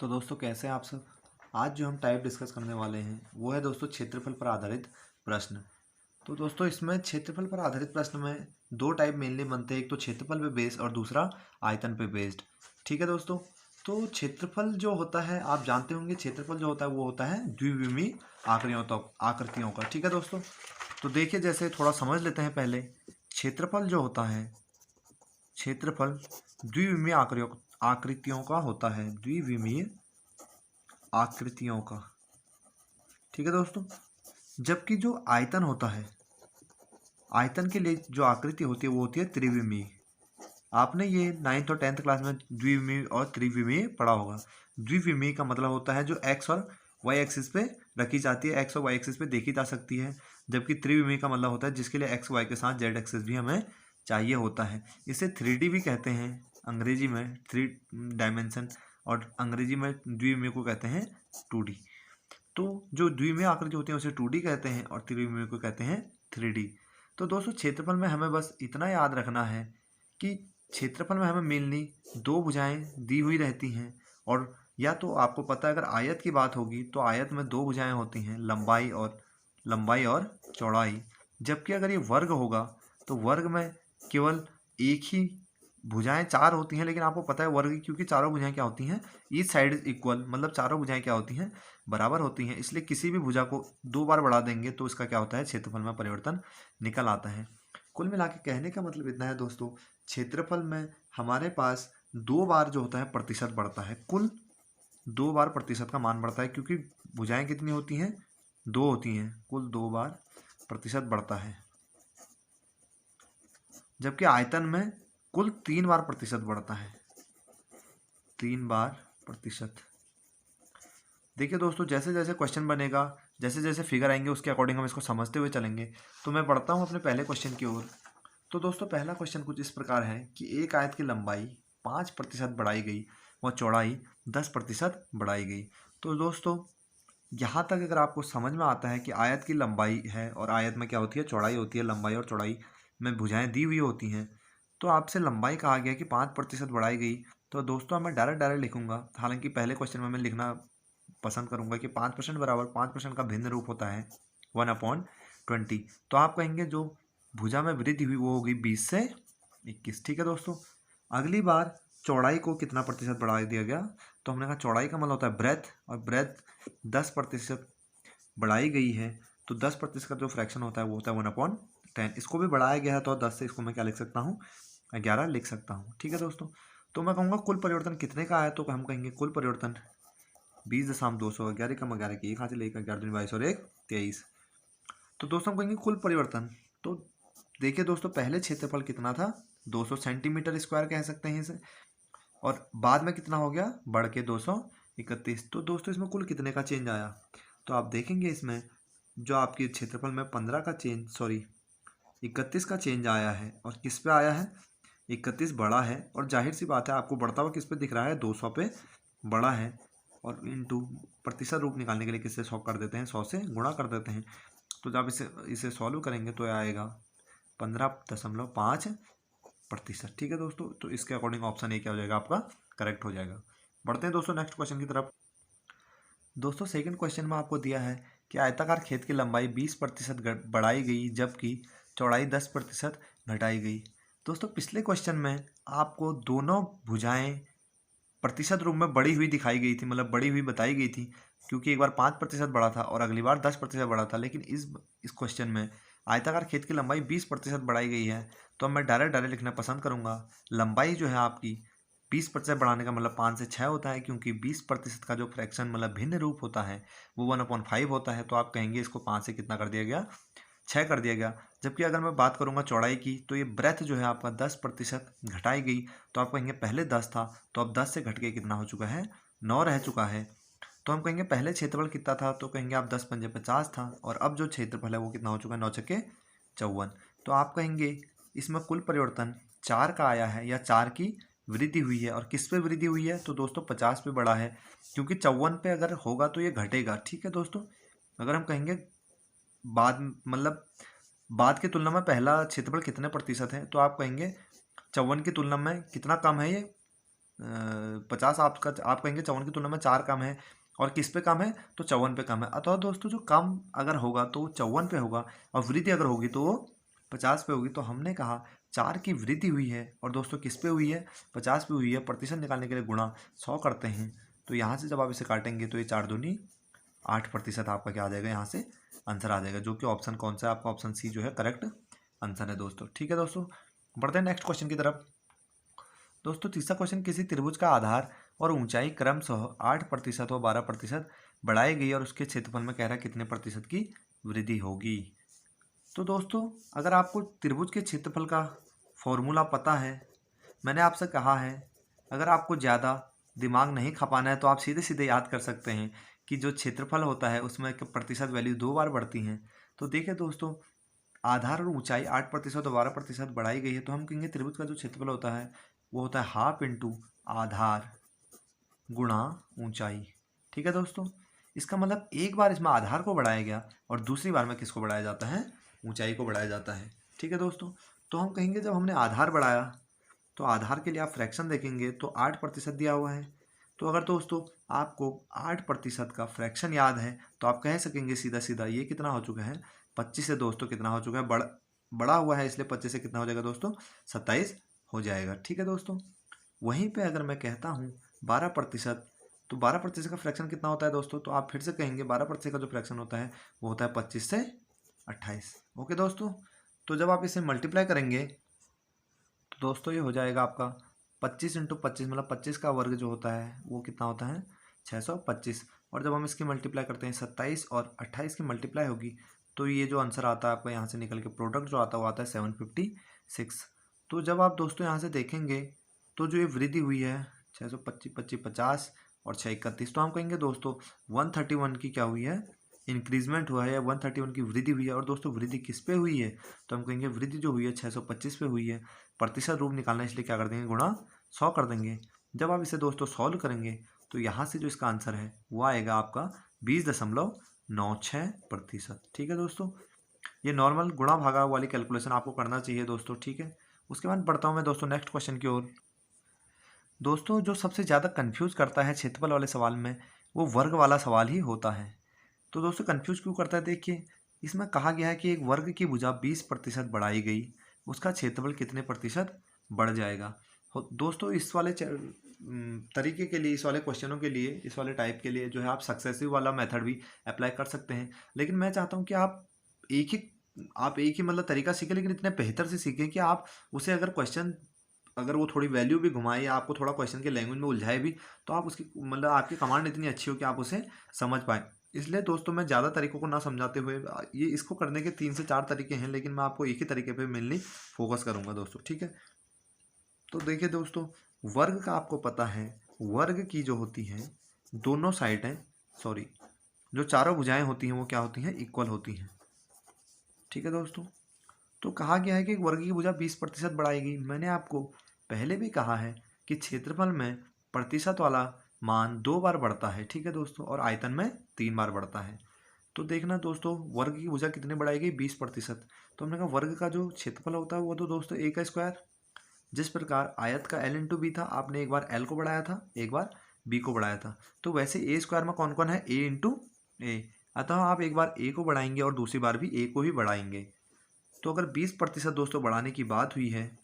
तो दोस्तों कैसे हैं आप सब। आज जो हम टाइप डिस्कस करने वाले हैं वो है दोस्तों क्षेत्रफल पर आधारित प्रश्न। तो दोस्तों इसमें क्षेत्रफल पर आधारित प्रश्न में दो टाइप मेनली बनते हैं, एक तो क्षेत्रफल पे बेस्ड और दूसरा आयतन पे बेस्ड। ठीक है दोस्तों। तो क्षेत्रफल जो होता है आप जानते होंगे, क्षेत्रफल जो होता है वो होता है द्विविमीय आकृतियों का। ठीक है दोस्तों। तो देखिए जैसे थोड़ा समझ लेते हैं पहले। क्षेत्रफल जो होता है, क्षेत्रफल द्विविमीय आकृतियों का होता है, द्विविमीय आकृतियों का। ठीक है दोस्तों। जबकि जो आयतन होता है, आयतन के लिए जो आकृति होती है वो होती है त्रिविमीय। आपने ये 9th और 10th क्लास में द्विविमीय और त्रिविमीय पढ़ा होगा। द्विविमीय का मतलब होता है जो एक्स और वाई एक्सिस पे रखी जाती है, एक्स और वाई एक्सिस पे देखी जा सकती है। जबकि त्रिविमीय का मतलब होता है जिसके लिए एक्स वाई के साथ जेड एक्सिस भी हमें चाहिए होता है। इसे 3D भी कहते हैं अंग्रेजी में, 3 डायमेंशन, और अंग्रेजी में द्विविमीय को कहते हैं 2D। तो जो द्विमीय आकृति होती है उसे 2D कहते हैं और त्रिविमीय को कहते हैं 3D। तो दोस्तों क्षेत्रफल में हमें बस इतना याद रखना है कि क्षेत्रफल में हमें मेनली दो भुजाएं दी हुई रहती हैं। और या तो आपको पता है अगर आयत की बात होगी तो आयत में दो भुजाएं होती हैं, लंबाई और चौड़ाई। जबकि अगर ये वर्ग होगा तो वर्ग में केवल एक ही भुजाएं चार होती हैं, लेकिन आपको पता है वर्ग क्योंकि चारों भुजाएं क्या होती हैं, ईच साइड इज इक्वल, मतलब चारों भुजाएं क्या होती हैं, बराबर होती हैं। इसलिए किसी भी भुजा को दो बार बढ़ा देंगे तो इसका क्या होता है, क्षेत्रफल में परिवर्तन निकल आता है। कुल मिला के कहने का मतलब इतना है दोस्तों, क्षेत्रफल में हमारे पास दो बार जो होता है प्रतिशत बढ़ता है, कुल दो बार प्रतिशत का मान बढ़ता है, क्योंकि भुजाएं कितनी होती हैं, दो होती हैं, कुल दो बार प्रतिशत बढ़ता है। जबकि आयतन में कुल 3 बार प्रतिशत बढ़ता है, 3 बार प्रतिशत। देखिए दोस्तों जैसे जैसे क्वेश्चन बनेगा, जैसे जैसे फिगर आएंगे उसके अकॉर्डिंग हम इसको समझते हुए चलेंगे। तो मैं बढ़ता हूँ अपने पहले क्वेश्चन की ओर। तो दोस्तों पहला क्वेश्चन कुछ इस प्रकार है कि एक आयत की लंबाई 5% बढ़ाई गई व चौड़ाई 10% बढ़ाई गई। तो दोस्तों यहाँ तक अगर आपको समझ में आता है कि आयत की लंबाई है और आयत में क्या होती है, चौड़ाई होती है, लंबाई और चौड़ाई में भुजाएं दी हुई होती हैं, तो आपसे लंबाई कहा गया कि 5% बढ़ाई गई। तो दोस्तों मैं डायरेक्ट लिखूंगा, हालांकि पहले क्वेश्चन में मैं लिखना पसंद करूंगा कि 5% बराबर 5% का भिन्न रूप होता है 1/20। तो आप कहेंगे जो भुजा में वृद्धि हुई वो होगी 20 से 21। ठीक है दोस्तों। अगली बार चौड़ाई को कितना प्रतिशत बढ़ा दिया गया, तो हमने कहा चौड़ाई का मतलब होता है ब्रेथ, और ब्रेथ 10% बढ़ाई गई है। तो 10% का जो फ्रैक्शन होता है वो होता है 1/10। इसको भी बढ़ाया गया है तो 10 से इसको मैं क्या लिख सकता हूँ, 11 लिख सकता हूँ। ठीक है दोस्तों। तो मैं कहूँगा कुल परिवर्तन कितने का है, तो हम कहेंगे कुल परिवर्तन 20.200, 11 कम 11 की एक हाथ से लेकर 11 दूनी 22 और 1 23। तो दोस्तों हम कहेंगे कुल परिवर्तन। तो देखिए दोस्तों पहले क्षेत्रफल कितना था, 200 सेंटीमीटर स्क्वायर कह सकते हैं इसे, और बाद में कितना हो गया, बढ़ के 231। तो दोस्तों इसमें कुल कितने का चेंज आया, तो आप देखेंगे इसमें जो आपके क्षेत्रफल में 31 का चेंज आया है। और किस पे आया है, 31 बड़ा है, और जाहिर सी बात है आपको बढ़ता हुआ किस पे दिख रहा है, 200 पे बड़ा है। और इनटू प्रतिशत रूप निकालने के लिए किससे 100 कर देते हैं, 100 से गुणा कर देते हैं। तो जब इसे सॉल्व करेंगे तो आएगा 15.5%। ठीक है दोस्तों। तो इसके अकॉर्डिंग ऑप्शन ए क्या हो जाएगा, आपका करेक्ट हो जाएगा। बढ़ते हैं दोस्तों नेक्स्ट क्वेश्चन की तरफ। दोस्तों सेकंड क्वेश्चन में आपको दिया है कि आयताकार खेत की लंबाई 20% बढ़ाई गई जबकि चौड़ाई 10% घटाई गई। दोस्तों पिछले क्वेश्चन में आपको दोनों भुजाएं प्रतिशत रूप में बढ़ी हुई दिखाई गई थी, मतलब बढ़ी हुई बताई गई थी, क्योंकि एक बार 5% बढ़ा था और अगली बार 10% बढ़ा था। लेकिन इस क्वेश्चन में आयताकार खेत की लंबाई 20% बढ़ाई गई है। तो मैं डायरेक्ट लिखना पसंद करूंगा। लंबाई जो है आपकी 20% बढ़ाने का मतलब 5 से 6 होता है, क्योंकि 20% का जो फ्रैक्शन मतलब भिन्न रूप होता है वो 1/5 होता है। तो आप कहेंगे इसको 5 से कितना कर दिया गया, 6 कर दिया गया। जबकि अगर मैं बात करूंगा चौड़ाई की, तो ये ब्रेथ जो है आपका 10% घटाई गई। तो आप कहेंगे पहले 10 था तो अब 10 से घट के कितना हो चुका है, 9 रह चुका है। तो हम कहेंगे पहले क्षेत्रफल कितना था, तो कहेंगे आप 10 पंजे 50 था, और अब जो क्षेत्रफल है वो कितना हो चुका है, 9 छक्के 54। तो आप कहेंगे इसमें कुल परिवर्तन 4 का आया है, या 4 की वृद्धि हुई है। और किस पे वृद्धि हुई है, तो दोस्तों 50 पे बढ़ा है, क्योंकि 54 पे अगर होगा तो ये घटेगा। ठीक है दोस्तों। अगर हम कहेंगे बाद मतलब बाद की तुलना में पहला क्षेत्रफल कितने प्रतिशत है, तो आप कहेंगे 54 की तुलना में कितना कम है ये, 50 आपका आप कहेंगे 54 की तुलना में 4 कम है, और किस पे कम है तो 54 पे कम है। अतः दोस्तों जो कम अगर होगा तो 54 पे होगा, और वृद्धि अगर होगी तो वो 50 पे होगी। तो हमने कहा 4 की वृद्धि हुई है और दोस्तों किस पे हुई है, 50 पे हुई है। प्रतिशत निकालने के लिए गुणा 100 करते हैं, तो यहाँ से जब आप इसे काटेंगे तो ये 4 दूनी 8% आपका क्या आ जाएगा, यहाँ से आंसर आ जाएगा, जो कि ऑप्शन कौन सा है आपका, ऑप्शन सी जो है करेक्ट आंसर है दोस्तों। ठीक है दोस्तों, बढ़ते हैं नेक्स्ट क्वेश्चन की तरफ। दोस्तों तीसरा क्वेश्चन, किसी त्रिभुज का आधार और ऊंचाई क्रमशः 8% और 12% बढ़ाई गई और उसके क्षेत्रफल में कह रहा है कितने प्रतिशत की वृद्धि होगी। तो दोस्तों अगर आपको त्रिभुज के क्षेत्रफल का फॉर्मूला पता है, मैंने आपसे कहा है अगर आपको ज़्यादा दिमाग नहीं खपाना है तो आप सीधे सीधे याद कर सकते हैं कि जो क्षेत्रफल होता है उसमें प्रतिशत वैल्यू 2 बार बढ़ती हैं। तो देखिए दोस्तों, आधार और ऊंचाई 8% और 12% बढ़ाई गई है, तो हम कहेंगे त्रिभुज का जो क्षेत्रफल होता है वो होता है हाफ इंटू आधार गुणा ऊंचाई। ठीक है दोस्तों, इसका मतलब एक बार इसमें आधार को बढ़ाया गया और दूसरी बार में किसको बढ़ाया जाता है, ऊंचाई को बढ़ाया जाता है। ठीक है दोस्तों, तो हम कहेंगे जब हमने आधार बढ़ाया तो आधार के लिए आप फ्रैक्शन देखेंगे तो 8% दिया हुआ है। तो अगर दोस्तों आपको 8% का फ्रैक्शन याद है तो आप कह सकेंगे सीधा सीधा ये कितना हो चुका है, 25 से दोस्तों कितना हो चुका है, बड़ा हुआ है इसलिए 25 से कितना हो जाएगा दोस्तों, 27 हो जाएगा। ठीक है दोस्तों, वहीं पे अगर मैं कहता हूँ 12%, तो 12% का फ्रैक्शन कितना होता है दोस्तों, तो आप फिर से कहेंगे 12% का जो फ्रैक्शन होता है वो होता है 25 से 28। ओके दोस्तों, तो जब आप इसे मल्टीप्लाई करेंगे तो दोस्तों ये हो जाएगा आपका 25 इंटू 25, मतलब 25 का वर्ग जो होता है वो कितना होता है, 625। और जब हम इसकी मल्टीप्लाई करते हैं 27 और 28 की मल्टीप्लाई होगी तो ये जो आंसर आता है आपका यहाँ से निकल के प्रोडक्ट जो आता है वो आता है 756। तो जब आप दोस्तों यहाँ से देखेंगे तो जो ये वृद्धि हुई है 625, 25, 50 और 631, तो हम कहेंगे दोस्तों 131 की क्या हुई है, इंक्रीजमेंट हुआ है, या 131 की वृद्धि हुई है। और दोस्तों वृद्धि किस पे हुई है, तो हम कहेंगे वृद्धि जो हुई है 625 पे हुई है। प्रतिशत रूप निकालना इसलिए क्या कर देंगे, गुणा 100 कर देंगे। जब आप इसे दोस्तों सॉल्व करेंगे तो यहाँ से जो इसका आंसर है वो आएगा आपका 20.96%। ठीक है दोस्तों, ये नॉर्मल गुणा भागा वाली कैलकुलेशन आपको करना चाहिए दोस्तों। ठीक है, उसके बाद बढ़ता हूँ मैं दोस्तों नेक्स्ट क्वेश्चन की ओर। दोस्तों जो सबसे ज़्यादा कंफ्यूज करता है क्षेत्रफल वाले सवाल में वो वर्ग वाला सवाल ही होता है। तो दोस्तों कंफ्यूज क्यों करता है, देखिए इसमें कहा गया है कि एक वर्ग की भुजा 20% बढ़ाई गई, उसका क्षेत्रफल कितने प्रतिशत बढ़ जाएगा। दोस्तों इस वाले तरीके के लिए, इस वाले क्वेश्चनों के लिए, इस वाले टाइप के लिए जो है आप सक्सेसिव वाला मेथड भी अप्लाई कर सकते हैं। लेकिन मैं चाहता हूँ कि आप एक ही मतलब तरीका सीखें, लेकिन इतने बेहतर से सीखें कि आप उसे अगर वो थोड़ी वैल्यू भी घुमाए या आपको थोड़ा क्वेश्चन के लैंग्वेज में उलझाए भी, तो आप उसकी मतलब आपकी कमांड इतनी अच्छी हो कि आप उसे समझ पाए। इसलिए दोस्तों मैं ज़्यादा तरीकों को ना समझाते हुए, ये इसको करने के 3 से 4 तरीके हैं, लेकिन मैं आपको एक ही तरीके पे मेनली फोकस करूंगा दोस्तों। ठीक है, तो देखिए दोस्तों, वर्ग का आपको पता है, वर्ग की जो होती है दोनों साइड हैं, सॉरी जो चारों भुजाएं होती हैं वो क्या होती हैं, इक्वल होती हैं। ठीक है दोस्तों, तो कहा गया है कि एक वर्ग की भुजा 20% बढ़ाएगी। मैंने आपको पहले भी कहा है कि क्षेत्रफल में प्रतिशत वाला मान 2 बार बढ़ता है। ठीक है दोस्तों, और आयतन में 3 बार बढ़ता है। तो देखना दोस्तों, वर्ग की भुजा कितनी बढ़ाएगी, 20%। तो हमने कहा वर्ग का जो क्षेत्रफल होता है वो तो दोस्तों ए का स्क्वायर, जिस प्रकार आयत का एल इंटू बी था, आपने एक बार एल को बढ़ाया था, एक बार बी को बढ़ाया था। तो वैसे ए स्क्वायर में कौन कौन है, ए इंटू ए, अतः आप एक बार ए को बढ़ाएंगे और दूसरी बार भी ए को ही बढ़ाएंगे। तो अगर 20% दोस्तों बढ़ाने की बात हुई है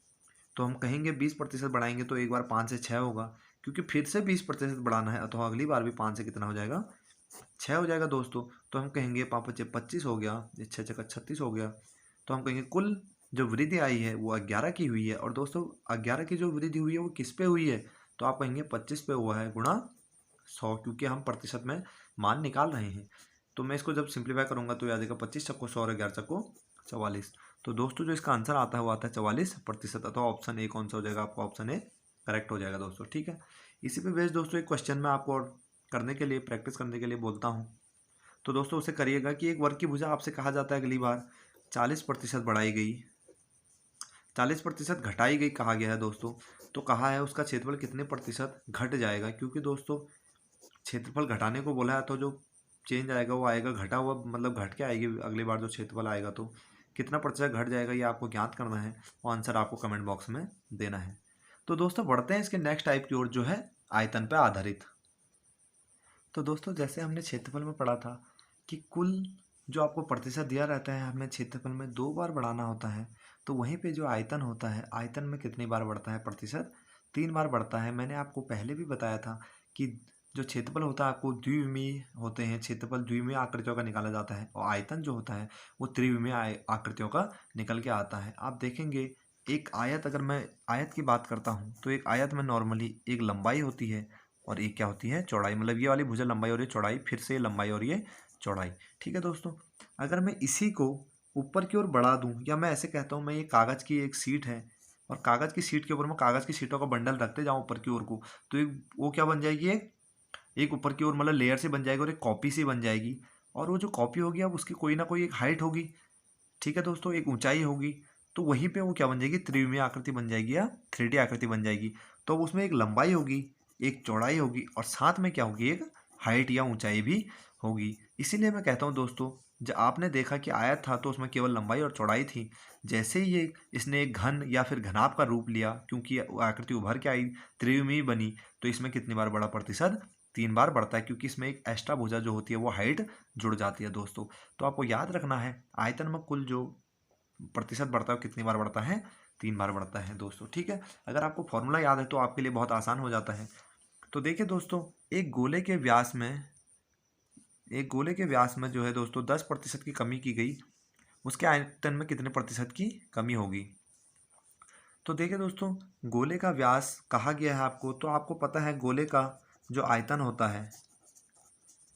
तो हम कहेंगे 20% बढ़ाएंगे तो एक बार 5 से 6 होगा, क्योंकि फिर से 20% बढ़ाना है, तो अगली बार भी 5 से कितना हो जाएगा, 6 हो जाएगा दोस्तों। तो हम कहेंगे 5 पच्चे 25 हो गया, 6 छक्का 36 हो गया। तो हम कहेंगे कुल जो वृद्धि आई है वो 11 की हुई है। और दोस्तों 11 की जो वृद्धि हुई है वो किस पे हुई है, तो आप कहेंगे 25 पे हुआ है गुणा 100, क्योंकि हम प्रतिशत में मान निकाल रहे हैं। तो मैं इसको जब सिंप्लीफाई करूंगा तो याद आएगा 25 चक्को 100 और 11 चक्को 44। तो दोस्तों जो इसका आंसर आता है वो आता है 44%, अथवा ऑप्शन ए कौन सा हो जाएगा आपका, ऑप्शन ए करेक्ट हो जाएगा दोस्तों। ठीक है, इसी पे बेस्ड दोस्तों एक क्वेश्चन मैं आपको और करने के लिए, प्रैक्टिस करने के लिए बोलता हूँ। तो दोस्तों उसे करिएगा कि एक वर्ग की भुजा आपसे कहा जाता है अगली बार 40% बढ़ाई गई, 40% घटाई गई कहा गया है दोस्तों। तो कहा है उसका क्षेत्रफल कितने प्रतिशत घट जाएगा, क्योंकि दोस्तों क्षेत्रफल घटाने को बोला है तो जो चेंज आएगा वो आएगा घटा हुआ, मतलब घट के आएगी अगली बार जो क्षेत्रफल आएगा। तो कितना प्रतिशत घट जाएगा ये आपको ज्ञात करना है और आंसर आपको कमेंट बॉक्स में देना है। तो दोस्तों बढ़ते हैं इसके नेक्स्ट टाइप की ओर, जो है आयतन पर आधारित। तो दोस्तों जैसे हमने क्षेत्रफल में पढ़ा था कि कुल जो आपको प्रतिशत दिया रहता है, हमें क्षेत्रफल में 2 बार बढ़ाना होता है। तो वहीं पे जो आयतन होता है, आयतन में कितनी बार बढ़ता है प्रतिशत? 3 बार बढ़ता है। मैंने आपको पहले भी बताया था कि जो क्षेत्रफल होता है आपको द्विविमीय होते हैं, क्षेत्रफल द्विविमीय आकृतियों का निकाला जाता है और आयतन जो होता है वो त्रिविमीय आकृतियों का निकल के आता है। आप देखेंगे एक आयत, अगर मैं आयत की बात करता हूँ तो एक आयत में नॉर्मली एक लंबाई होती है और एक क्या होती है? चौड़ाई। मतलब ये वाली भुजा लंबाई और ये चौड़ाई, फिर से ये लंबाई और ये चौड़ाई। ठीक है दोस्तों, अगर मैं इसी को ऊपर की ओर बढ़ा दूं, या मैं ऐसे कहता हूं मैं ये कागज़ की एक सीट है और कागज़ की सीट के ऊपर मैं कागज़ की सीटों का बंडल रखते जाऊं ऊपर की ओर को, तो वो क्या बन जाएगी? एक ऊपर की ओर मतलब लेयर से बन जाएगी और एक कॉपी से बन जाएगी। और वो जो कॉपी होगी अब उसकी कोई ना कोई एक हाइट होगी। ठीक है दोस्तों, एक ऊंचाई होगी। तो वहीं पे वो क्या बन जाएगी? त्रिविमीय आकृति बन जाएगी या 3D आकृति बन जाएगी। तो उसमें एक लंबाई होगी, एक चौड़ाई होगी और साथ में क्या होगी? एक हाइट या ऊंचाई भी होगी। इसीलिए मैं कहता हूँ दोस्तों, जब आपने देखा कि आयत था तो उसमें केवल लंबाई और चौड़ाई थी, जैसे ही ये इसने एक घन या फिर घनाभ का रूप लिया, क्योंकि आकृति उभर के आई, त्रिविमीय बनी, तो इसमें कितनी बार बढ़ा प्रतिशत? 3 बार बढ़ता है, क्योंकि इसमें एक एक्स्ट्रा भुजा जो होती है वो हाइट जुड़ जाती है दोस्तों। तो आपको याद रखना है आयतन में कुल जो प्रतिशत बढ़ता है कितनी बार बढ़ता है? 3 बार बढ़ता है दोस्तों। ठीक है, अगर आपको फॉर्मूला याद है तो आपके लिए बहुत आसान हो जाता है। तो देखिए दोस्तों, एक गोले के व्यास में जो है दोस्तों 10% की कमी की गई, उसके आयतन में कितने प्रतिशत की कमी होगी? तो देखिए दोस्तों, गोले का व्यास कहा गया है आपको, तो आपको पता है गोले का जो आयतन होता है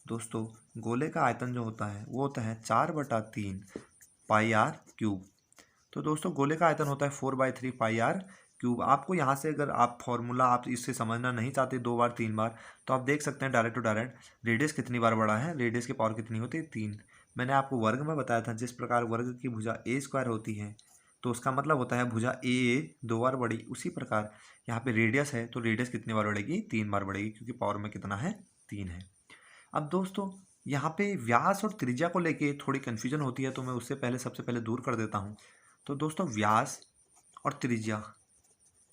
दोस्तों, गोले का आयतन जो होता है वो होता है 4/3 पाई आर क्यूब। तो दोस्तों गोले का आयतन होता है 4/3 पाई आर क्यूब। आपको यहाँ से अगर आप फॉर्मूला आप इससे समझना नहीं चाहते 2 बार 3 बार, तो आप देख सकते हैं डायरेक्ट टू डायरेक्ट रेडियस कितनी बार बढ़ा है? रेडियस की पावर कितनी होती है? 3। मैंने आपको वर्ग में बताया था, जिस प्रकार वर्ग की भुजा a² होती है तो उसका मतलब होता है भुजा ए 2 बार बढ़ी। उसी प्रकार यहाँ पे रेडियस है तो रेडियस कितनी बार बढ़ेगी? 3 बार बढ़ेगी, क्योंकि पावर में कितना है? 3 है। अब दोस्तों यहाँ पे व्यास और त्रिज्या को लेके थोड़ी कन्फ्यूजन होती है, तो मैं उससे पहले सबसे पहले दूर कर देता हूँ। तो दोस्तों व्यास और त्रिज्या,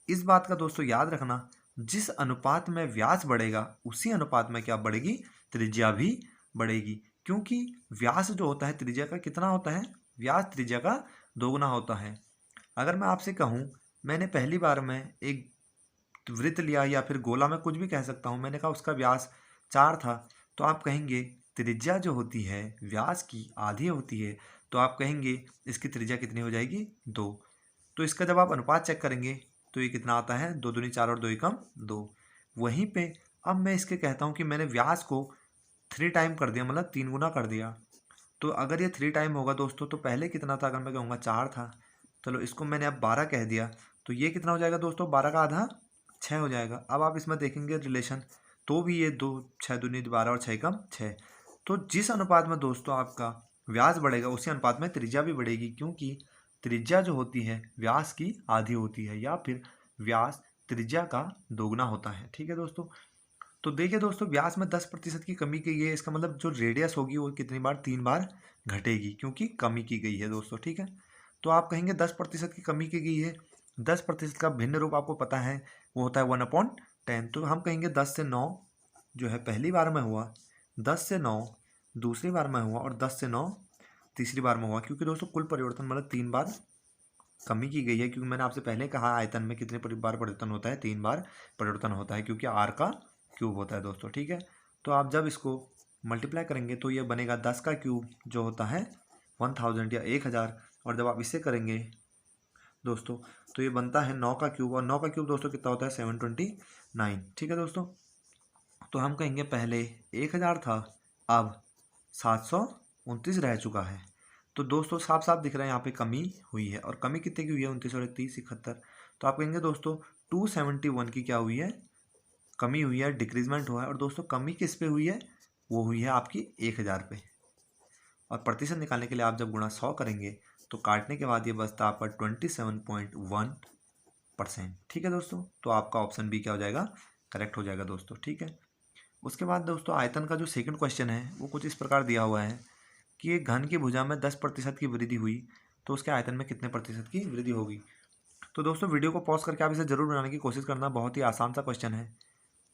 इस बात का दोस्तों याद रखना, जिस अनुपात में व्यास बढ़ेगा उसी अनुपात में क्या बढ़ेगी? त्रिज्या भी बढ़ेगी। क्योंकि व्यास जो होता है त्रिज्या का कितना होता है? व्यास त्रिज्या का दोगुना होता है। अगर मैं आपसे कहूँ, मैंने पहली बार में एक वृत्त लिया या फिर गोला, में कुछ भी कह सकता हूँ, मैंने कहा उसका व्यास 4 था, तो आप कहेंगे त्रिज्या जो होती है व्यास की आधी होती है, तो आप कहेंगे इसकी त्रिज्या कितनी हो जाएगी? 2। तो इसका जब आप अनुपात चेक करेंगे तो ये कितना आता है? 2 दूनी 4 और 2 एकम 2। वहीं पे अब मैं इसके कहता हूँ कि मैंने व्यास को 3 टाइम कर दिया, मतलब 3 गुना कर दिया। तो अगर ये 3 टाइम होगा दोस्तों, तो पहले कितना था? अगर मैं कहूँगा 4 था, चलो इसको मैंने अब 12 कह दिया, तो ये कितना हो जाएगा दोस्तों? 12 का आधा 6 हो जाएगा। अब आप इसमें देखेंगे रिलेशन, तो भी ये 2 6 दूनी 12 और 6 एकम 6। तो जिस अनुपात में दोस्तों आपका व्यास बढ़ेगा उसी अनुपात में त्रिज्या भी बढ़ेगी, क्योंकि त्रिज्या जो होती है व्यास की आधी होती है, या फिर व्यास त्रिज्या का दोगुना होता है। ठीक है दोस्तों, तो देखिए दोस्तों व्यास में 10% की कमी की गई है, इसका मतलब जो रेडियस होगी वो कितनी बार? 3 बार घटेगी, क्योंकि कमी की गई है दोस्तों। ठीक है, तो आप कहेंगे 10% की कमी की गई है। 10% का भिन्न रूप आपको पता है, वो होता है 1/10। तो हम कहेंगे 10 से 9 जो है पहली बार में हुआ, 10 से 9 दूसरी बार में हुआ और 10 से 9 तीसरी बार में हुआ। क्योंकि दोस्तों कुल परिवर्तन मतलब 3 बार कमी की गई है, क्योंकि मैंने आपसे पहले कहा आयतन में कितने बार परिवर्तन होता है? 3 बार परिवर्तन होता है, क्योंकि आर का क्यूब होता है दोस्तों। ठीक है, तो आप जब इसको मल्टीप्लाई करेंगे तो ये बनेगा 10 का क्यूब जो होता है 1000 या 1000, और जब आप इसे करेंगे दोस्तों तो ये बनता है 9 का क्यूब, और 9 का क्यूब दोस्तों कितना होता है? 729। ठीक है दोस्तों, तो हम कहेंगे पहले 1000 था, अब 729 रह चुका है। तो दोस्तों साफ साफ दिख रहा है यहाँ पे कमी हुई है, और कमी कितने की हुई है? 29 और 31 71। तो आप कहेंगे दोस्तों 271 की क्या हुई है? कमी हुई है, डिक्रीजमेंट हुआ है। और दोस्तों कमी किस पे हुई है? वो हुई है आपकी 1000 पे। और प्रतिशत निकालने के लिए आप जब गुणा 100 करेंगे तो काटने के बाद ये बचता आपका 27.1%। ठीक है दोस्तों, तो आपका ऑप्शन बी क्या हो जाएगा? करेक्ट हो जाएगा दोस्तों। ठीक है, उसके बाद दोस्तों आयतन का जो सेकंड क्वेश्चन है वो कुछ इस प्रकार दिया हुआ है कि एक घन की भुजा में 10% की वृद्धि हुई तो उसके आयतन में कितने प्रतिशत की वृद्धि होगी? तो दोस्तों वीडियो को पॉज करके आप इसे जरूर बनाने की कोशिश करना, बहुत ही आसान सा क्वेश्चन है।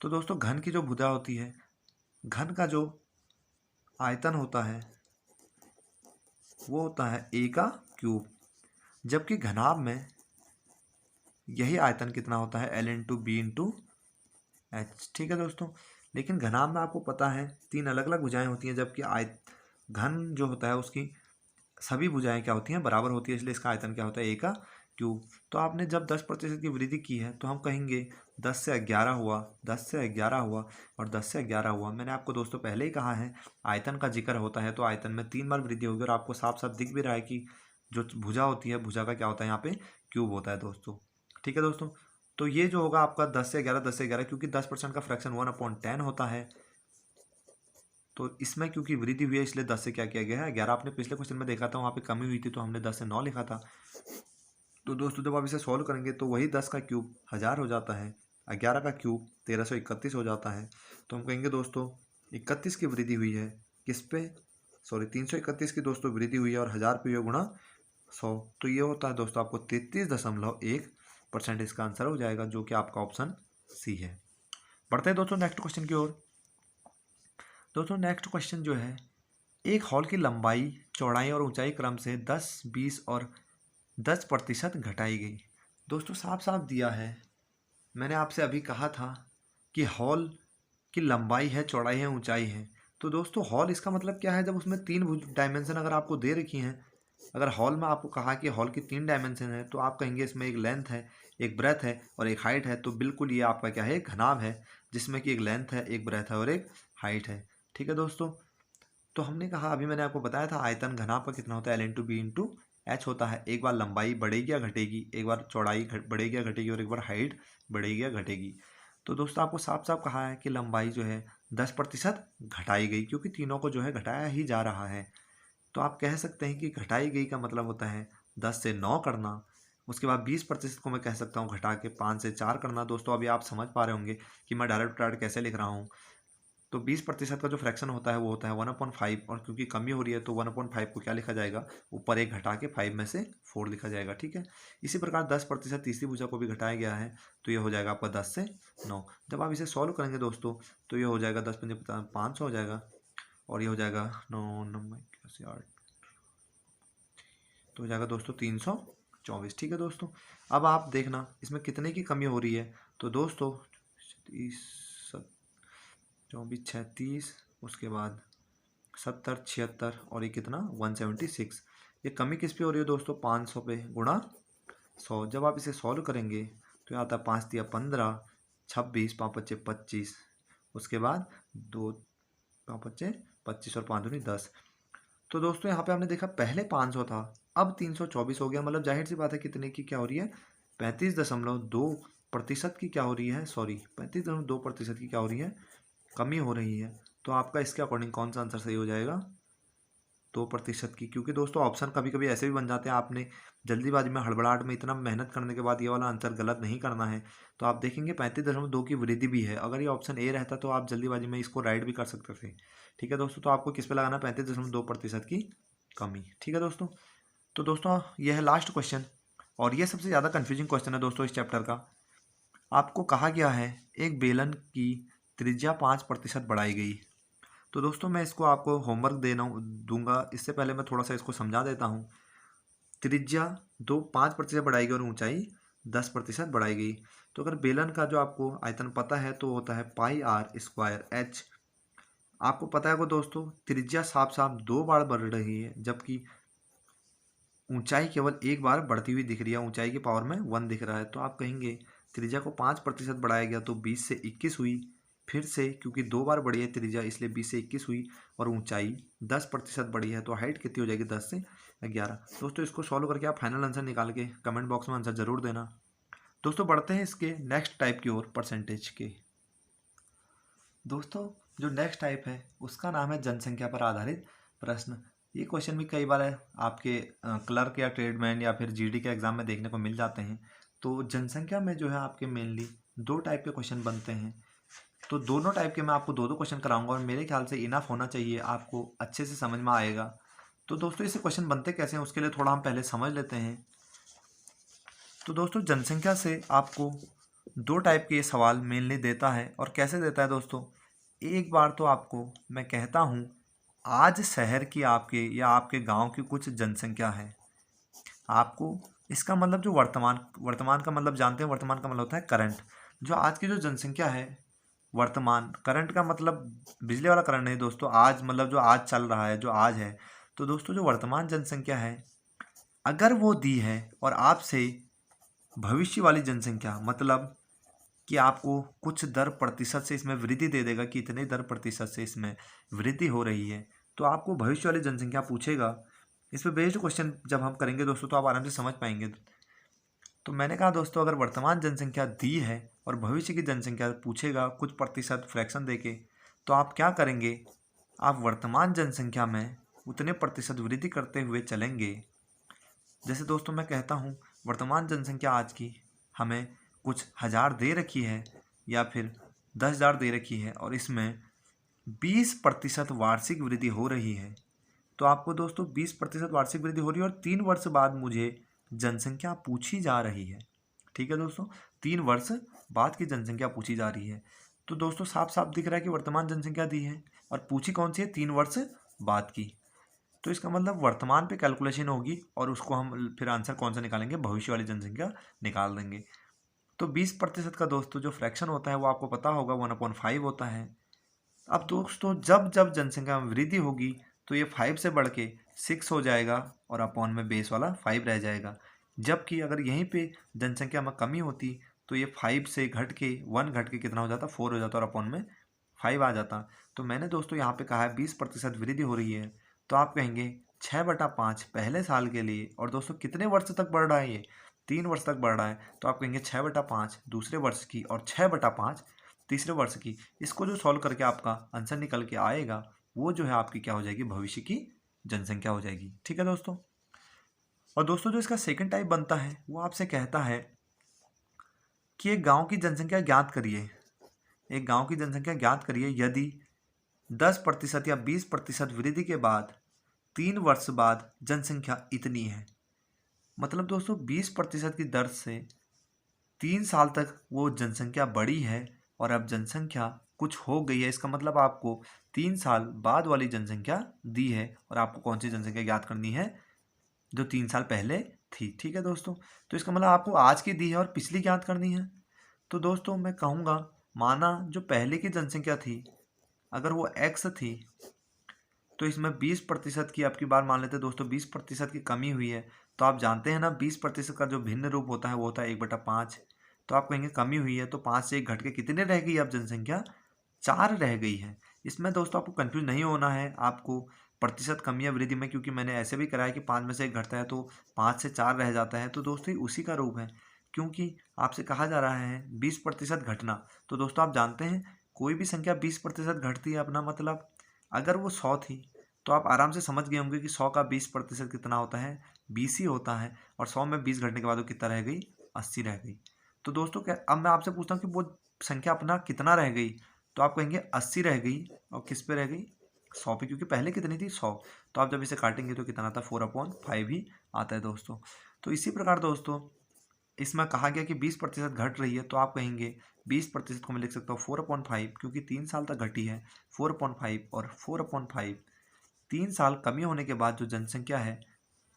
तो दोस्तों घन की जो भुजा होती है, घन का जो आयतन होता है वो होता है a का क्यूब, जबकि घनाभ में यही आयतन कितना होता है l into B into H. ठीक है दोस्तों, लेकिन घनाभ में आपको पता है 3 अलग अलग भुजाएं होती हैं, जबकि घन जो होता है उसकी सभी भुजाएं क्या होती हैं, बराबर होती है, इसलिए इसका आयतन क्या होता है a का क्यूब। तो आपने जब 10% की वृद्धि की है तो हम कहेंगे 10 से 11 हुआ, 10 से 11 हुआ और 10 से 11 हुआ। मैंने आपको दोस्तों पहले ही कहा है आयतन का जिक्र होता है तो आयतन में 3 बार वृद्धि होगी, और आपको साफ साफ दिख भी रहा है कि जो भुजा होती है भुजा का क्या होता है यहाँ पे क्यूब होता है दोस्तों। ठीक है दोस्तों, तो ये जो होगा आपका 10 से 11, 10 से 11, क्योंकि 10% का फ्रैक्शन 1/10 होता है, तो इसमें क्योंकि वृद्धि हुई है इसलिए 10 से क्या किया गया है 11। आपने पिछले क्वेश्चन में देखा था वहाँ पे कमी हुई थी तो हमने 10 से 9 लिखा था। तो दोस्तों जब आप इसे सॉल्व करेंगे तो वही 10 का क्यूब 1000 हो जाता है, 11 का क्यूब 1331 हो जाता है। तो हम कहेंगे दोस्तों 31 की वृद्धि हुई है, किस पे, सॉरी 331 की दोस्तों वृद्धि हुई है और 1000 पे गुणा 100, तो ये होता है दोस्तों आपको 33.1% इसका आंसर हो जाएगा, जो कि आपका ऑप्शन सी है। बढ़ते हैं दोस्तों नेक्स्ट क्वेश्चन की ओर। दोस्तों नेक्स्ट क्वेश्चन जो है, एक हॉल की लंबाई, चौड़ाई और ऊंचाई क्रम से 10, 20 और 10% घटाई गई। दोस्तों साफ साफ दिया है, मैंने आपसे अभी कहा था कि हॉल की लंबाई है, चौड़ाई है, ऊंचाई है। तो दोस्तों हॉल इसका मतलब क्या है, जब उसमें 3 डायमेंशन अगर आपको दे रखी हैं, अगर हॉल में आपको कहा कि हॉल की 3 डायमेंशन है तो आप कहेंगे इसमें एक लेंथ है, एक ब्रेथ है और एक हाइट है, तो बिल्कुल ये आपका क्या है, घनाभ है, जिसमें कि एक लेंथ है, एक ब्रेथ है और एक हाइट है। ठीक है दोस्तों, तो हमने कहा, अभी मैंने आपको बताया था आयतन घनाभ का कितना होता है, L into B into H होता है। एक बार लंबाई बढ़ेगी या घटेगी, एक बार चौड़ाई बढ़ेगी या घटेगी और एक बार हाइट बढ़ेगी या घटेगी। तो दोस्तों आपको साफ साफ कहा है कि लंबाई जो है 10% घटाई गई, क्योंकि तीनों को जो है घटाया ही जा रहा है। तो आप कह सकते हैं कि घटाई गई का मतलब होता है 10 से 9 करना। उसके बाद 20% को मैं कह सकता हूँ घटा के 5 से 4 करना। दोस्तों अभी आप समझ पा रहे होंगे कि मैं डायरेक्ट कैसे लिख रहा हूँ। तो 20% का जो फ्रैक्शन होता है वो होता है 1/5, और क्योंकि कमी हो रही है तो 1/5 को क्या लिखा जाएगा, ऊपर एक घटा के 5 में से 4 लिखा जाएगा। ठीक है, इसी प्रकार 10% तीसरी भुजा को भी घटाया गया है, तो ये हो जाएगा आपका 10 से 9। जब आप इसे सॉल्व करेंगे दोस्तों तो ये हो जाएगा 10 पंजे 500 हो जाएगा, और ये हो जाएगा 9 9 8, तो हो जाएगा दोस्तों 324। ठीक है दोस्तों, अब आप देखना इसमें कितने की कमी हो रही है। तो दोस्तों 24, 36, उसके बाद 70, 76 और ये कितना 176। ये कमी किस पे हो रही है दोस्तों, 500 पे गुणा 100। जब आप इसे सॉल्व करेंगे तो यहाँ आता है 5 तिया 15, 26, 5 पच्चे 25, उसके बाद 2 5 पच्चे 25 और 5 दूनी 10। तो दोस्तों यहाँ पे आपने देखा पहले 500 था, अब 324 हो गया, मतलब जाहिर सी बात है कितने की क्या हो रही है, 35.2% की क्या हो रही है, सॉरी 35.2% की क्या हो रही है, कमी हो रही है। तो आपका इसके अकॉर्डिंग कौन सा आंसर सही हो जाएगा, 2% की। क्योंकि दोस्तों ऑप्शन कभी कभी ऐसे भी बन जाते हैं, आपने जल्दीबाजी में हड़बड़ाहट में इतना मेहनत करने के बाद ये वाला आंसर गलत नहीं करना है। तो आप देखेंगे 35.2 की वृद्धि भी है, अगर ये ऑप्शन ए रहता तो आप जल्दीबाजी में इसको राइट भी कर सकते थे। ठीक है दोस्तों, तो आपको किस पे लगाना, 35.2% की कमी। ठीक है दोस्तों, तो दोस्तों यह है लास्ट क्वेश्चन, और ये सबसे ज़्यादा कन्फ्यूजिंग क्वेश्चन है दोस्तों इस चैप्टर का। आपको कहा गया है एक बेलन की त्रिज्या 5% बढ़ाई गई। तो दोस्तों मैं इसको आपको होमवर्क दूंगा, इससे पहले मैं थोड़ा सा इसको समझा देता हूँ। त्रिज्या 5% बढ़ाई गई और ऊंचाई 10% बढ़ाई गई। तो अगर बेलन का जो आपको आयतन पता है तो होता है πr²h। आपको पता है वो दोस्तों त्रिज्या साफ साफ 2 बार बढ़ रही है, जबकि ऊंचाई केवल एक बार बढ़ती हुई दिख रही है, ऊंचाई की पावर में 1 दिख रहा है। तो आप कहेंगे त्रिज्या को 5% बढ़ाया गया तो 20 से 21 हुई, फिर से क्योंकि 2 बार बढ़ी है त्रिज्या इसलिए 20 से 21 हुई, और ऊंचाई 10% बढ़ी है तो हाइट कितनी हो जाएगी, 10 से 11। दोस्तों इसको सॉल्व करके आप फाइनल आंसर निकाल के कमेंट बॉक्स में आंसर जरूर देना। दोस्तों बढ़ते हैं इसके नेक्स्ट टाइप की ओर, परसेंटेज के। दोस्तों जो नेक्स्ट टाइप है उसका नाम है जनसंख्या पर आधारित प्रश्न। ये क्वेश्चन भी कई बार आपके क्लर्क या ट्रेडमैन या फिर जीडी के एग्जाम में देखने को मिल जाते हैं। तो जनसंख्या में जो है आपके मेनली 2 टाइप के क्वेश्चन बनते हैं। तो दोनों टाइप के मैं आपको 2-2 क्वेश्चन कराऊंगा, और मेरे ख्याल से इनफ होना चाहिए, आपको अच्छे से समझ में आएगा। तो दोस्तों इसे क्वेश्चन बनते कैसे हैं उसके लिए थोड़ा हम पहले समझ लेते हैं। तो दोस्तों जनसंख्या से आपको दो टाइप के ये सवाल मेनली देता है। और कैसे देता है दोस्तों, एक बार तो आपको मैं कहता हूँ आज शहर की आपके या आपके गांव की कुछ जनसंख्या है। आपको इसका मतलब जो वर्तमान वर्तमान का मतलब जानते हैं, वर्तमान का मतलब होता है करंट। जो आज की जो जनसंख्या है वर्तमान, करंट का मतलब बिजली वाला करंट नहीं दोस्तों, आज मतलब जो आज चल रहा है, जो आज है। तो दोस्तों जो वर्तमान जनसंख्या है अगर वो दी है और आपसे भविष्य वाली जनसंख्या मतलब कि आपको कुछ दर प्रतिशत से इसमें वृद्धि दे देगा कि इतने दर प्रतिशत से इसमें वृद्धि हो रही है, तो आपको भविष्य वाली जनसंख्या पूछेगा। इस पर बेस्ड क्वेश्चन जब हम करेंगे दोस्तों तो आप आराम से समझ पाएंगे। तो मैंने कहा दोस्तों अगर वर्तमान जनसंख्या दी है और भविष्य की जनसंख्या पूछेगा कुछ प्रतिशत फ्रैक्शन देके, तो आप क्या करेंगे, आप वर्तमान जनसंख्या में उतने प्रतिशत वृद्धि करते हुए चलेंगे। जैसे दोस्तों मैं कहता हूँ वर्तमान जनसंख्या आज की हमें कुछ हज़ार दे रखी है या फिर 10,000 दे रखी है और इसमें 20% वार्षिक वृद्धि हो रही है। तो आपको दोस्तों 20% वार्षिक वृद्धि हो रही है और 3 वर्ष बाद मुझे जनसंख्या पूछी जा रही है। ठीक है दोस्तों, 3 वर्ष बाद की जनसंख्या पूछी जा रही है। तो दोस्तों साफ साफ दिख रहा है कि वर्तमान जनसंख्या दी है और पूछी कौन सी है, 3 वर्ष बाद की। तो इसका मतलब वर्तमान पे कैलकुलेशन होगी और उसको हम फिर आंसर कौन सा निकालेंगे, भविष्य वाली जनसंख्या निकाल देंगे। तो 20% का दोस्तों जो फ्रैक्शन होता है वो आपको पता होगा 1/5 होता है। अब दोस्तों जब जब जनसंख्या में वृद्धि होगी तो ये 5 से बढ़ के 6 हो जाएगा और अपॉन में बेस वाला 5 रह जाएगा। जबकि अगर यहीं पे जनसंख्या में कमी होती तो ये 5 से घट के 1 घट के कितना हो जाता, 4 हो जाता और अपॉन में 5 आ जाता। तो मैंने दोस्तों यहाँ पे कहा है 20% वृद्धि हो रही है, तो आप कहेंगे 6/5 पहले साल के लिए। और दोस्तों कितने वर्ष तक बढ़ रहा है ये, 3 वर्ष तक बढ़ रहा है। तो आप कहेंगे 6/5 दूसरे वर्ष की और 6/5 तीसरे वर्ष की। इसको जो सॉल्व करके आपका आंसर निकल के आएगा वो जो है आपकी क्या हो जाएगी, भविष्य की जनसंख्या हो जाएगी। ठीक है दोस्तों। और दोस्तों जो इसका सेकंड टाइप बनता है वो आपसे कहता है कि एक गांव की जनसंख्या ज्ञात करिए। एक गांव की जनसंख्या ज्ञात करिए यदि 10% या 20% वृद्धि के बाद 3 वर्ष बाद जनसंख्या इतनी है। मतलब दोस्तों 20% की दर से 3 साल तक वो जनसंख्या बढ़ी है और अब जनसंख्या कुछ हो गई है। इसका मतलब आपको 3 साल बाद वाली जनसंख्या दी है और आपको कौन सी जनसंख्या ज्ञात करनी है, जो 3 साल पहले थी। ठीक है दोस्तों। तो इसका मतलब आपको आज की दी है और पिछली ज्ञात करनी है। तो दोस्तों मैं कहूँगा माना जो पहले की जनसंख्या थी अगर वो x थी तो इसमें 20% की आपकी बार मान लेते हैं दोस्तों, 20% की कमी हुई है। तो आप जानते हैं ना 20% का जो भिन्न रूप होता है वो होता है 1/5। तो आप कहेंगे कमी हुई है तो 5 से 1 घट के कितने रह गई अब जनसंख्या, 4 रह गई है। इसमें दोस्तों आपको कंफ्यूज नहीं होना है आपको प्रतिशत कमी या वृद्धि में, क्योंकि मैंने ऐसे भी कराया कि 5 में से 1 घटता है तो 5 से 4 रह जाता है। तो दोस्तों ये उसी का रूप है, क्योंकि आपसे कहा जा रहा है 20% घटना। तो दोस्तों आप जानते हैं कोई भी संख्या 20% घटती है अपना मतलब अगर वो 100 थी तो आप आराम से समझ गए होंगे कि 100 का 20% कितना होता है, 20 ही होता है। और 100 में 20 घटने के बाद वो कितना रह गई, 80 रह गई। तो दोस्तों क्या अब मैं आपसे पूछता हूँ कि वो संख्या अपना कितना रह गई, तो आप कहेंगे 80 रह गई। और किस पे रह गई, 100 पे, क्योंकि पहले कितनी थी 100। तो आप जब इसे काटेंगे तो कितना आता है, 4/5 ही आता है दोस्तों। तो इसी प्रकार दोस्तों इसमें कहा गया कि 20% घट रही है तो आप कहेंगे 20% को मैं लिख सकता हूँ 4/5, क्योंकि 3 साल तक घटी है 4/5 और 4/5 3 साल कमी होने के बाद जो जनसंख्या है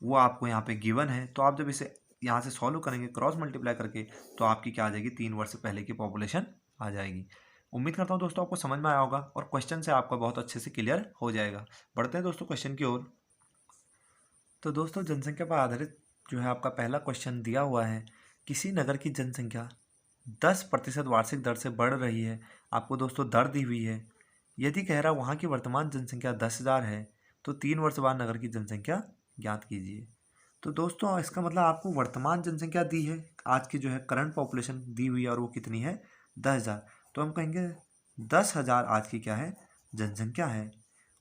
वो आपको यहाँ पे गिवन है। तो आप जब इसे यहाँ से सॉल्व करेंगे क्रॉस मल्टीप्लाई करके तो आपकी क्या आ जाएगी, 3 वर्ष पहले की पॉपुलेशन आ जाएगी। उम्मीद करता हूँ दोस्तों आपको समझ में आया होगा और क्वेश्चन से आपका बहुत अच्छे से क्लियर हो जाएगा। बढ़ते हैं दोस्तों क्वेश्चन की ओर। तो दोस्तों जनसंख्या पर आधारित जो है आपका पहला क्वेश्चन दिया हुआ है, किसी नगर की जनसंख्या 10% वार्षिक दर से बढ़ रही है। आपको दोस्तों दर दी हुई है। यदि कह रहा वहाँ की वर्तमान जनसंख्या 10,000 है तो 3 वर्ष बाद नगर की जनसंख्या ज्ञात कीजिए। तो दोस्तों इसका मतलब आपको वर्तमान जनसंख्या दी है, आज की जो है करंट पॉपुलेशन दी हुई है और वो कितनी है, 10,000। तो हम कहेंगे 10,000 आज की क्या है, जनसंख्या है।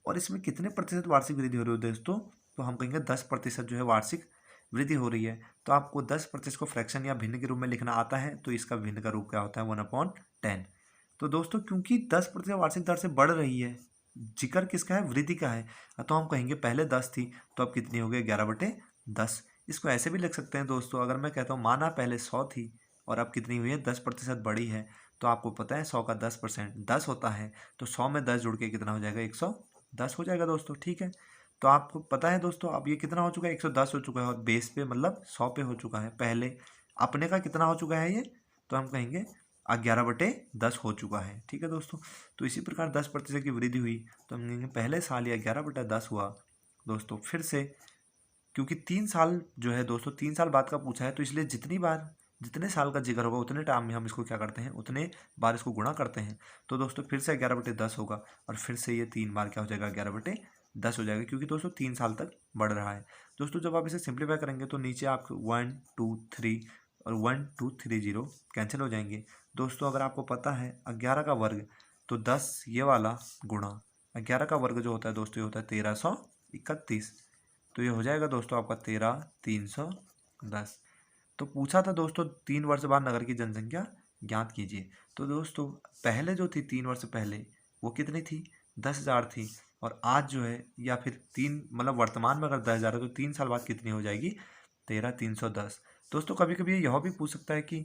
और इसमें कितने प्रतिशत वार्षिक वृद्धि हो रही है दोस्तों, तो हम कहेंगे 10% जो है वार्षिक वृद्धि हो रही है। तो आपको 10% को फ्रैक्शन या भिन्न के रूप में लिखना आता है, तो इसका भिन्न का रूप क्या होता है, 1/10। तो दोस्तों क्योंकि 10% वार्षिक दर से बढ़ रही है, जिक्र किसका है, वृद्धि का है, तो हम कहेंगे पहले 10 थी तो अब कितनी हो गई, 11/10। इसको ऐसे भी लिख सकते हैं दोस्तों, अगर मैं कहता हूँ माना पहले 100 थी और अब कितनी हुई है 10% बढ़ी है, तो आपको पता है 100 का 10% 10 होता है, तो 100 में 10 जुड़ के कितना हो जाएगा 110 हो जाएगा दोस्तों। ठीक है, तो आपको पता है दोस्तों अब ये कितना हो चुका है 110 हो चुका है, और बेस पे मतलब 100 पे हो चुका है। पहले अपने का कितना हो चुका है ये, तो हम कहेंगे 11/10 हो चुका है। ठीक है दोस्तों, तो इसी प्रकार 10% की वृद्धि हुई, तो हम कहेंगे पहले साल ये 11/10 हुआ दोस्तों। फिर से क्योंकि 3 साल जो है दोस्तों 3 साल बाद का पूछा है, तो इसलिए जितने साल का जिक्र होगा उतने टाइम में हम इसको क्या करते हैं, उतने बार इसको गुणा करते हैं। तो दोस्तों फिर से 11/10 होगा, और फिर से ये 3 बार क्या हो जाएगा 11/10 हो जाएगा, क्योंकि दोस्तों 3 साल तक बढ़ रहा है। दोस्तों जब आप इसे सिंप्लीफाई करेंगे तो नीचे आप 1 2 3 और 1 2 3 0 कैंसिल हो जाएंगे। दोस्तों अगर आपको पता है 11 का वर्ग, तो 10 ये वाला गुणा 11 का वर्ग जो होता है दोस्तों ये होता है 1331, तो ये हो जाएगा दोस्तों आपका 13,310। तो पूछा था दोस्तों 3 वर्ष बाद नगर की जनसंख्या ज्ञात कीजिए। तो दोस्तों पहले जो थी 3 वर्ष पहले वो कितनी थी 10,000 थी, और आज जो है या फिर मतलब वर्तमान में अगर 10,000 है तो 3 साल बाद कितनी हो जाएगी 13,310। दोस्तों कभी कभी यह भी पूछ सकता है कि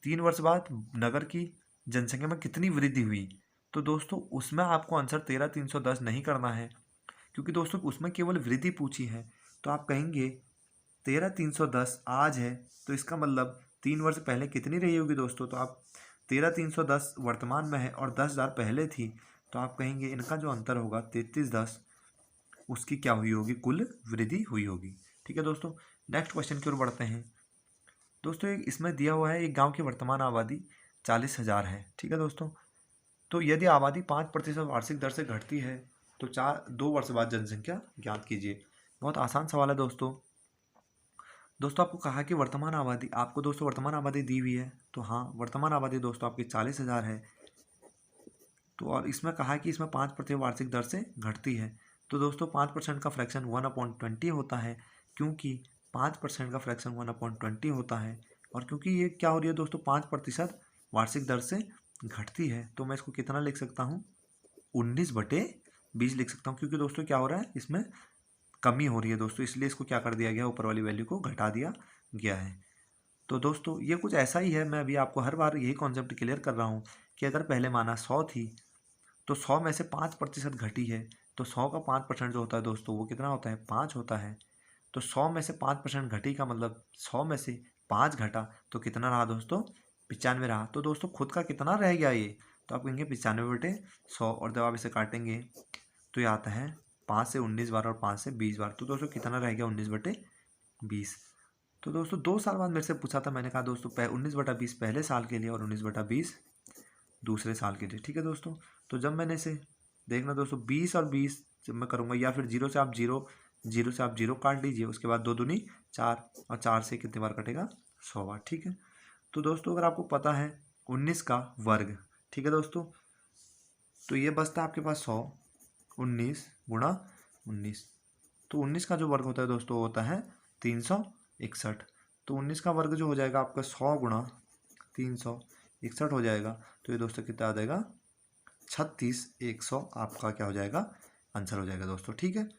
3 वर्ष बाद नगर की जनसंख्या में कितनी वृद्धि हुई, तो दोस्तों उसमें आपको आंसर 13,310 नहीं करना है, क्योंकि दोस्तों उसमें केवल वृद्धि पूछी है। तो आप कहेंगे 13,310 आज है, तो इसका मतलब 3 वर्ष पहले कितनी रही होगी दोस्तों, तो आप 13,310 वर्तमान में है और 10,000 पहले थी, तो आप कहेंगे इनका जो अंतर होगा 3310, उसकी क्या हुई होगी कुल वृद्धि हुई होगी। ठीक है दोस्तों, नेक्स्ट क्वेश्चन की ओर बढ़ते हैं। दोस्तों इसमें दिया हुआ है एक गाँव की वर्तमान आबादी 40,000 है। ठीक है दोस्तों, तो यदि आबादी 5% वार्षिक दर से घटती है तो 2 वर्ष बाद जनसंख्या ज्ञात कीजिए। बहुत आसान सवाल है दोस्तों। दोस्तों आपको कहा कि वर्तमान आबादी, आपको दोस्तों वर्तमान आबादी दी हुई है, तो हाँ वर्तमान आबादी दोस्तों आपकी 40,000 है। तो और इसमें कहा कि इसमें 5% वार्षिक दर से घटती है, तो दोस्तों 5% का फ्रैक्शन 1/20 होता है, क्योंकि 5% का फ्रैक्शन 1/20 होता है, और क्योंकि ये क्या हो रही है दोस्तों 5% वार्षिक दर से घटती है, तो मैं इसको कितना लिख सकता हूँ 19/20 लिख सकता हूँ, क्योंकि दोस्तों क्या हो रहा है इसमें कमी हो रही है दोस्तों, इसलिए इसको क्या कर दिया गया ऊपर वाली वैल्यू को घटा दिया गया है। तो दोस्तों ये कुछ ऐसा ही है, मैं अभी आपको हर बार यही कॉन्सेप्ट क्लियर कर रहा हूँ कि अगर पहले माना 100 थी तो 100 में से 5% घटी है, तो 100 का 5% जो होता है दोस्तों वो कितना होता है 5 होता है। तो 100 में से 5% घटी का मतलब 100 में से 5 घटा तो कितना रहा दोस्तों 95 रहा। तो दोस्तों खुद का कितना रह गया ये, तो आप कहेंगे 95/100, और जब आप इसे काटेंगे तो ये आता है 5 से 19 बार और 5 से 20 बार, तो दोस्तों कितना रह गया 19/20। तो दोस्तों 2 साल बाद मेरे से पूछा था, मैंने कहा दोस्तों 19/20 पहले साल के लिए और 19/20 दूसरे साल के लिए। ठीक है दोस्तों, तो जब मैंने इसे देखना दोस्तों 20 और 20 जब मैं करूँगा, या फिर जीरो से आप जीरो काट लीजिए, उसके बाद 2 दूनी 4 और 4 से कितनी बार कटेगा 100 बार। ठीक है, तो दोस्तों अगर आपको पता है 19 का वर्ग, ठीक है दोस्तों, तो ये बचता है आपके पास 100, 19 गुणा 19, तो 19 का जो वर्ग होता है दोस्तों होता है 361। तो 19 का वर्ग जो हो जाएगा आपका 100 गुणा 361 हो जाएगा, तो ये दोस्तों कितना आ जाएगा 36,100 आपका क्या हो जाएगा आंसर हो जाएगा दोस्तों। ठीक है,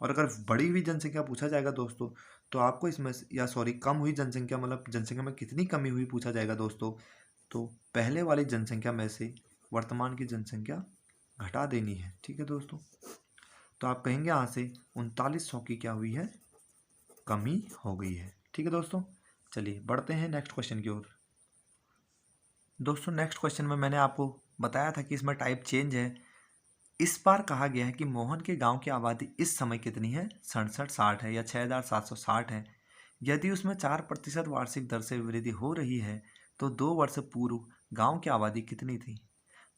और अगर बढ़ी हुई जनसंख्या पूछा जाएगा दोस्तों, तो आपको इसमें या सॉरी कम हुई जनसंख्या मतलब जनसंख्या में कितनी कमी हुई पूछा जाएगा दोस्तों, तो पहले वाली जनसंख्या में से वर्तमान की जनसंख्या घटा देनी है। ठीक है दोस्तों, तो आप कहेंगे यहाँ से 3900 की क्या हुई है कमी हो गई है। ठीक है दोस्तों, चलिए बढ़ते हैं नेक्स्ट क्वेश्चन की ओर। दोस्तों नेक्स्ट क्वेश्चन में मैंने आपको बताया था कि इसमें टाइप चेंज है। इस बार कहा गया है कि मोहन के गांव की आबादी इस समय कितनी है 6760 है या 6760 है। यदि उसमें 4% वार्षिक दर से वृद्धि हो रही है तो 2 वर्ष पूर्व गांव की आबादी कितनी थी।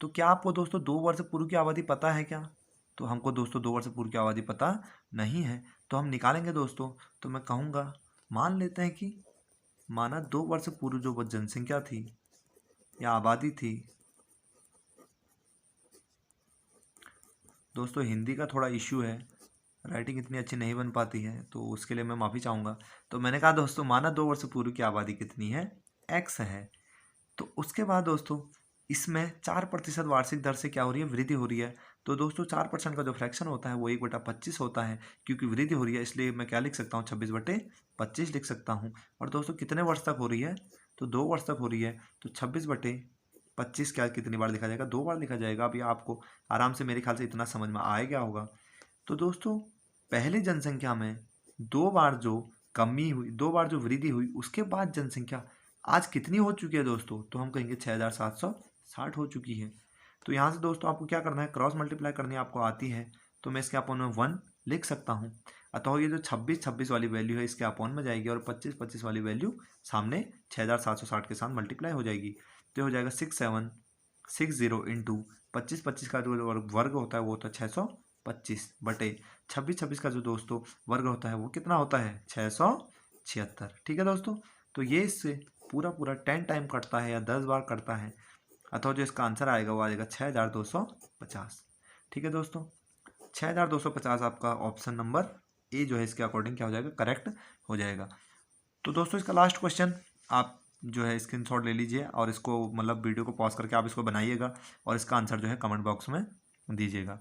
तो क्या आपको दोस्तों 2 वर्ष पूर्व की आबादी पता है क्या, तो हमको दोस्तों 2 वर्ष पूर्व की आबादी पता नहीं है, तो हम निकालेंगे दोस्तों। तो मैं कहूँगा मान लेते हैं कि माना 2 वर्ष पूर्व जो वो जनसंख्या थी या आबादी थी, दोस्तों हिंदी का थोड़ा इश्यू है, राइटिंग इतनी अच्छी नहीं बन पाती है, तो उसके लिए मैं माफ़ी चाहूँगा। तो मैंने कहा दोस्तों माना 2 वर्ष पूर्व की आबादी कितनी है x है। तो उसके बाद दोस्तों इसमें 4% वार्षिक दर से क्या हो रही है वृद्धि हो रही है, तो दोस्तों 4% का जो फ्रैक्शन होता है वो 1/25 होता है, क्योंकि वृद्धि हो रही है इसलिए मैं क्या लिख सकता हूँ, 26/25 लिख सकता हूँ। और दोस्तों कितने वर्ष तक हो रही है, तो 2 वर्ष तक हो रही है, तो 26/25 क्या कितनी बार लिखा जाएगा, 2 बार लिखा जाएगा। अभी आपको आराम से मेरे ख्याल से इतना समझ में आ गया होगा। तो दोस्तों पहली जनसंख्या में 2 बार जो कमी हुई, 2 बार जो वृद्धि हुई, उसके बाद जनसंख्या आज कितनी हो चुकी है दोस्तों, तो हम कहेंगे 6760 हो चुकी है। तो यहाँ से दोस्तों आपको क्या करना है, क्रॉस मल्टीप्लाई करनी आपको आती है, तो मैं इसके अपॉन में 1 लिख सकता हूँ। अतः ये जो 26 वाली वैल्यू है इसके अपॉन में जाएगी और 25 वाली वैल्यू सामने 6760 के साथ मल्टीप्लाई हो जाएगी। तो हो जाएगा 6760 इंटू 25 का जो वर्ग होता है वो होता है 625 बटे 26 का जो दोस्तों वर्ग होता है वो कितना होता है, 676। ठीक है दोस्तों, तो ये इससे पूरा 10 टाइम कटता है या 10 बार कटता है, अथवा जो इसका आंसर आएगा वो आएगा 6250। ठीक है दोस्तों, 6250 आपका ऑप्शन नंबर ए जो है इसके अकॉर्डिंग क्या हो जाएगा, करेक्ट हो जाएगा। तो दोस्तों इसका लास्ट क्वेश्चन आप जो है स्क्रीनशॉट ले लीजिए और इसको मतलब वीडियो को पॉज करके आप इसको बनाइएगा और इसका आंसर जो है कमेंट बॉक्स में दीजिएगा।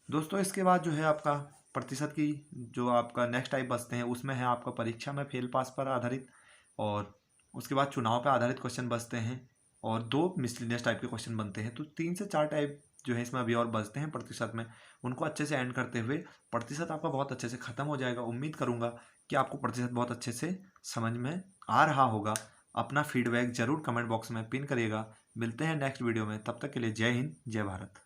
दोस्तों इसके बाद जो है आपका प्रतिशत की जो आपका नेक्स्ट टाइप बचते हैं उसमें है आपका परीक्षा में फेल पास पर आधारित, और उसके बाद चुनाव पर आधारित क्वेश्चन बचते हैं और 2 मिसलिनियस टाइप के क्वेश्चन बनते हैं। तो 3 से 4 टाइप जो है इसमें अभी और बचते हैं प्रतिशत में, उनको अच्छे से एंड करते हुए प्रतिशत आपका बहुत अच्छे से खत्म हो जाएगा। उम्मीद करूंगा कि आपको प्रतिशत बहुत अच्छे से समझ में आ रहा होगा। अपना फीडबैक जरूर कमेंट बॉक्स में पिन करिएगा। मिलते हैं नेक्स्ट वीडियो में, तब तक के लिए जय हिंद जय भारत।